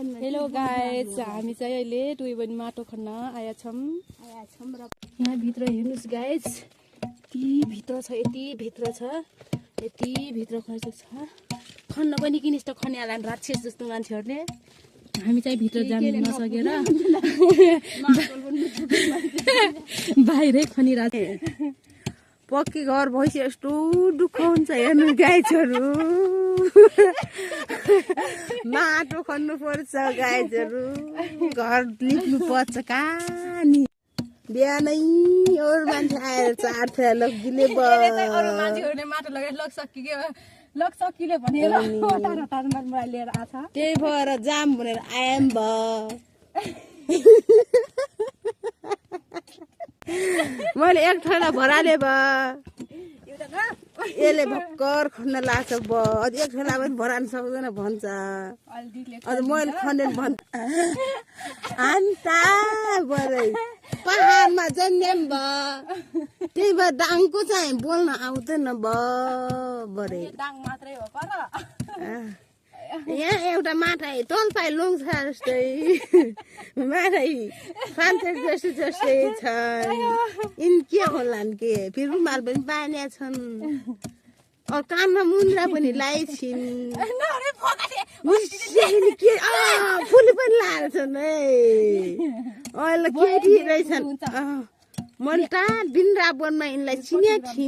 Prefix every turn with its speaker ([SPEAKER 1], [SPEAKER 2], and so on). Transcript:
[SPEAKER 1] hello guys हामी चाहिँ अहिले दुई बहिनी माटो खन्न आया छौँ र यहाँ भित्र हेर्नुहोस् गाइज यति भित्र छ यति भित्र खर्च छ खन्न पनि किन यस्तो खनिहाल्ला राक्षस जस्तो मान्छेहरूले हामी चाहिँ भित्र जानु नसकेर बाहिरै खनिरहेको पक्की घर भइसक्यो यस्तो दुःख हुन्छ हेर्नु गाइजहरू माटो खन्नु पर्छ गाइजहरू घर लिप्नु पर्छ कहाँनी बिहानै अरू मान्छे आएर चाट्छ लग्गीले मान्छेहरूले माटो लगाएर लग सकिले भनेर टाढा लिएर आछ त्यही भएर जाम भनेर आएम मैले एक ठाडा भराले यसले भक्कर खन्न लाग्छ अझ एक ठाडा पनि भरान सक्दैन भन्छ अझ मैले खनेर भन्छ अन्ता बरै पहाडमा जन्मेम त्यही भएर डाङको चाहिँ बोल्न आउँदैन बरे डाङ मात्रै हो पर यहाँ एउटा माटाई तलपाई लोङ छ जस्तै माटाई फान्सेट जस्तै छन् यिन के होलान् के फेरि रुमाल पनि बान्या छन् कानमा मुन्द्रा पनि लगाइछिन् फुल पनि लगाएर छन् है अहिले केटी रहेछन् मैले त दिनरात वनमा यिनलाई चिनेको थिइनँ